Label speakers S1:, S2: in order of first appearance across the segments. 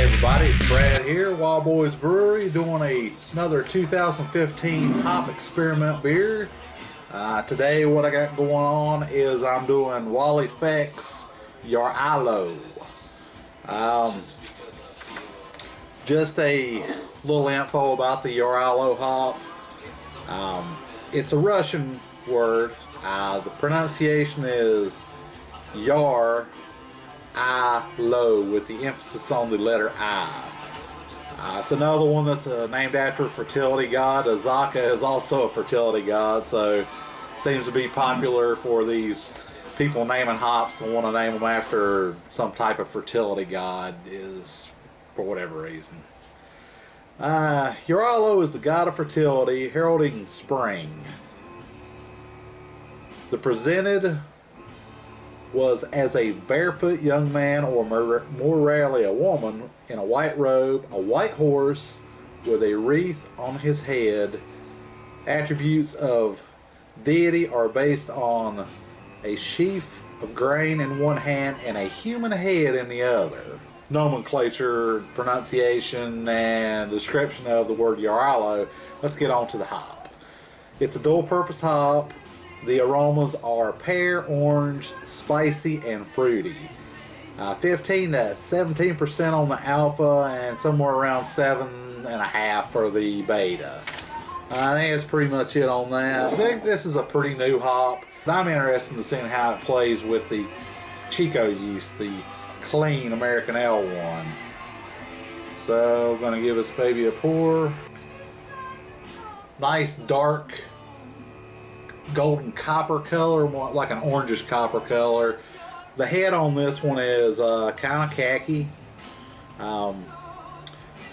S1: everybody, it's Brad here, Wild Boys Brewery, doing another 2015 hop experiment beer. Today what I got going on is I'm doing Wally Feck's Jarrylo. Just a little info about the Jarrylo hop. It's a Russian word. The pronunciation is Jarrylo with the emphasis on the letter I. It's another one that's named after a fertility god. Azaka is also a fertility god, so seems to be popular for these people naming hops to want to name them after some type of fertility god, is for whatever reason. Jarrylo is the god of fertility, heralding spring. The presented was as a barefoot young man, or more rarely a woman, in a white robe, a white horse with a wreath on his head. Attributes of deity are based on a sheaf of grain in one hand and a human head in the other. Nomenclature, pronunciation, and description of the word Jarrylo. Let's get on to the hop. It's a dual-purpose hop. The aromas are pear, orange, spicy, and fruity. 15 to 17% on the alpha, and somewhere around 7.5 for the beta. I think that's pretty much it on that. I think this is a pretty new hop. I'm interested in seeing how it plays with the Chico yeast, the clean American L1. So I'm going to give this baby a pour. Nice dark golden copper color, more like an orangish copper color. The head on this one is kind of khaki.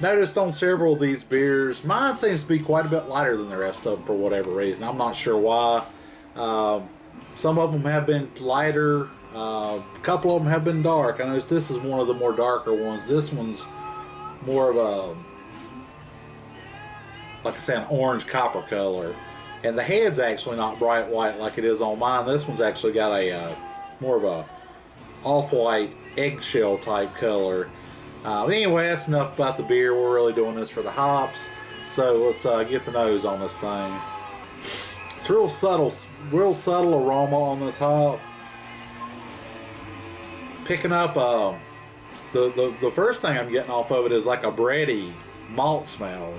S1: Noticed on several of these beers, mine seems to be quite a bit lighter than the rest of them for whatever reason. I'm not sure why. Some of them have been lighter. A couple of them have been dark. I noticed this is one of the more darker ones. This one's more of a, like I said, an orange copper color. And the head's actually not bright white like it is on mine. This one's actually got a more of a off-white eggshell type color. But anyway, that's enough about the beer. We're really doing this for the hops. So let's get the nose on this thing. It's real subtle aroma on this hop. Picking up the first thing I'm getting off of it is like a bready malt smell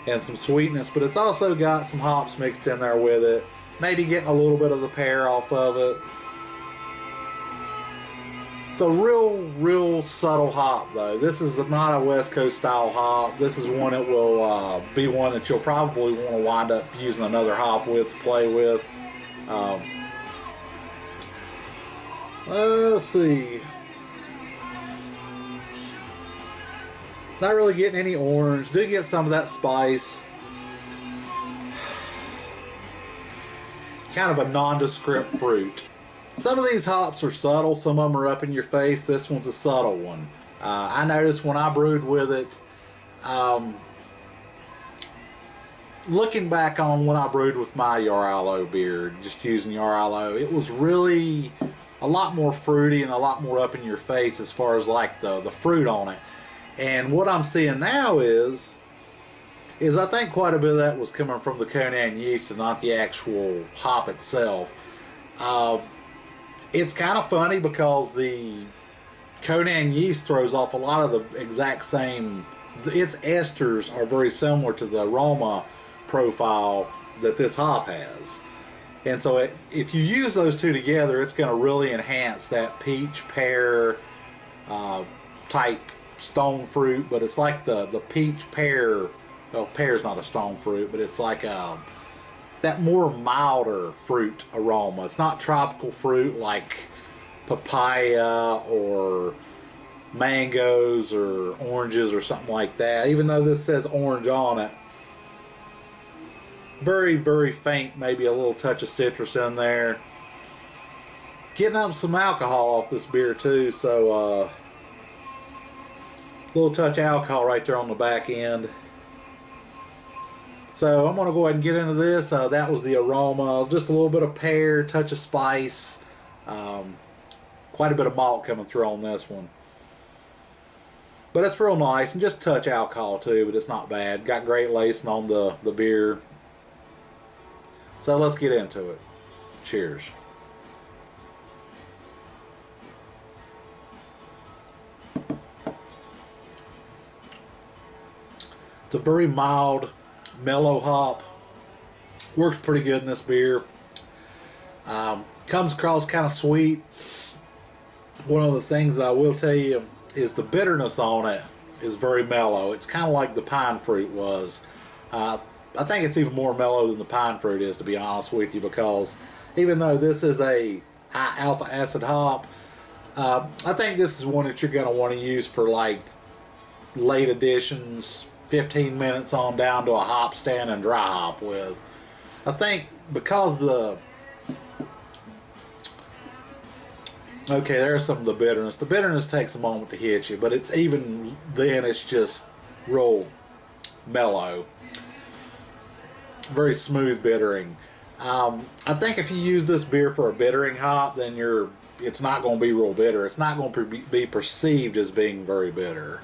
S1: and some sweetness, but it's also got some hops mixed in there with it. Maybe getting a little bit of the pear off of it. It's a real subtle hop though. This is not a West Coast style hop. This is one that will be one that you'll probably want to wind up using another hop with to play with. Let's see. Not really getting any orange. Do get some of that spice. Kind of a nondescript fruit. Some of these hops are subtle. Some of them are up in your face. This one's a subtle one. I noticed when I brewed with it, looking back on when I brewed with my Jarrylo beer, just using Jarrylo, it was really a lot more fruity and a lot more up in your face as far as like the fruit on it. And what I'm seeing now is I think quite a bit of that was coming from the Conan yeast and not the actual hop itself. It's kind of funny because the Conan yeast throws off a lot of the exact same, its esters are very similar to the aroma profile that this hop has. And so if you use those two together, it's going to really enhance that peach pear type stone fruit, but it's like the peach pear. Well, pear's not a stone fruit, but it's like that more milder fruit aroma. It's not tropical fruit like papaya or mangoes or oranges or something like that, even though this says orange on it. Very faint, maybe a little touch of citrus in there. Getting up some alcohol off this beer too, so little touch of alcohol right there on the back end. So I'm going to go ahead and get into this. That was the aroma. Just a little bit of pear, touch of spice. Quite a bit of malt coming through on this one. But it's real nice, and just touch alcohol too, but it's not bad. Got great lacing on the beer. So let's get into it. Cheers. It's a very mild, mellow hop. Works pretty good in this beer. Comes across kind of sweet. One of the things I will tell you is the bitterness on it is very mellow. It's kind of like the pine fruit was. I think it's even more mellow than the pine fruit is, to be honest with you, because even though this is a high alpha acid hop, I think this is one that you're going to want to use for like late additions, 15 minutes on down to a hop stand and dry hop with. I think because okay, there's some of the bitterness. The bitterness takes a moment to hit you, but it's even then, it's just real mellow. Very smooth bittering. I think if you use this beer for a bittering hop, then it's not going to be real bitter. It's not going to be perceived as being very bitter.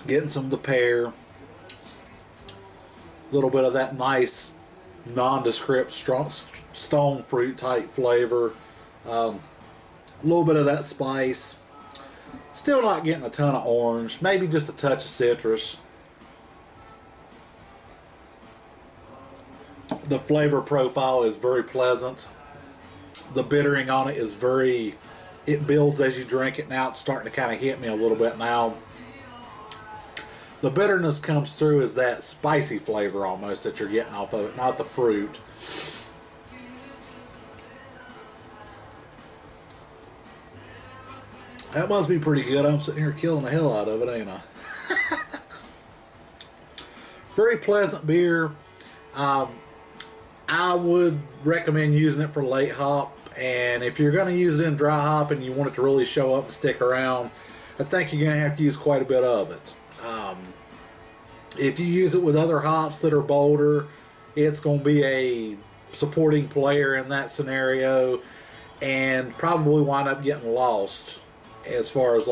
S1: Getting some of the pear. A little bit of that nice nondescript strong stone fruit type flavor, a little bit of that spice. Still not getting a ton of orange, maybe just a touch of citrus. The flavor profile is very pleasant. The bittering on it is it builds as you drink it. Now it's starting to kind of hit me a little bit now. The bitterness comes through as that spicy flavor almost that you're getting off of it, not the fruit. That must be pretty good. I'm sitting here killing the hell out of it, ain't I? Very pleasant beer. I would recommend using it for late hop, and if you're going to use it in dry hop and you want it to really show up and stick around, I think you're going to have to use quite a bit of it. If you use it with other hops that are bolder, it's going to be a supporting player in that scenario and probably wind up getting lost as far as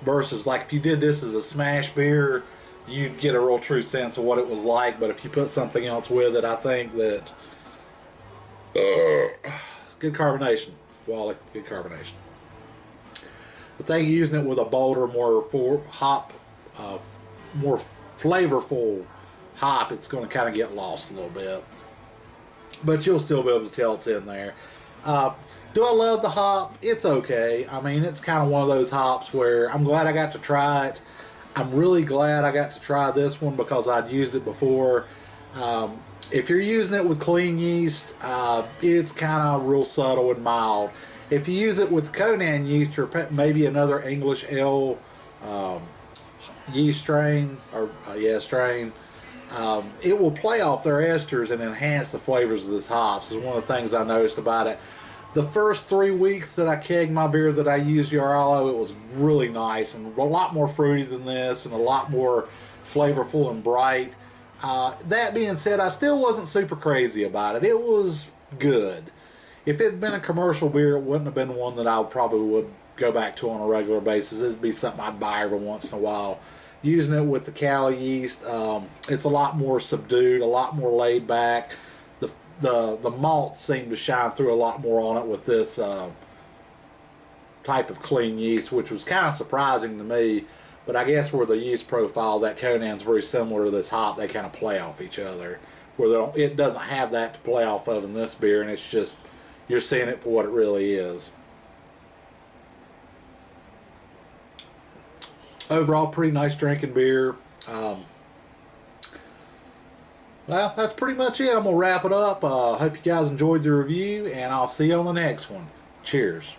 S1: versus if you did this as a smash beer, you'd get a real true sense of what it was like. But if you put something else with it, I think that good carbonation, Wally, good carbonation. I think using it with a bolder, more more flavorful hop, it's going to kind of get lost a little bit, but you'll still be able to tell it's in there. Do I love the hop? It's okay. I mean, it's kind of one of those hops where I'm glad I got to try it. I'm really glad I got to try this one because I'd used it before. If you're using it with clean yeast, it's kind of real subtle and mild. If you use it with Conan yeast or maybe another English ale yeast strain, it will play off their esters and enhance the flavors of this hops. Is one of the things I noticed about it. The first 3 weeks that I kegged my beer that I used Jarrylo, it was really nice and a lot more fruity than this and a lot more flavorful and bright. That being said, I still wasn't super crazy about it. It was good. If it had been a commercial beer, it wouldn't have been one that I probably would go back to on a regular basis. It'd be something I'd buy every once in a while. Using it with the Cali yeast, it's a lot more subdued, a lot more laid back. The malt seemed to shine through a lot more on it with this type of clean yeast, which was kind of surprising to me. But I guess where the yeast profile, that Conan's very similar to this hop, they kind of play off each other. Where it doesn't have that to play off of in this beer, and it's just, you're seeing it for what it really is. Overall, pretty nice drinking beer. Well, that's pretty much it. I'm going to wrap it up. Hope you guys enjoyed the review, and I'll see you on the next one. Cheers.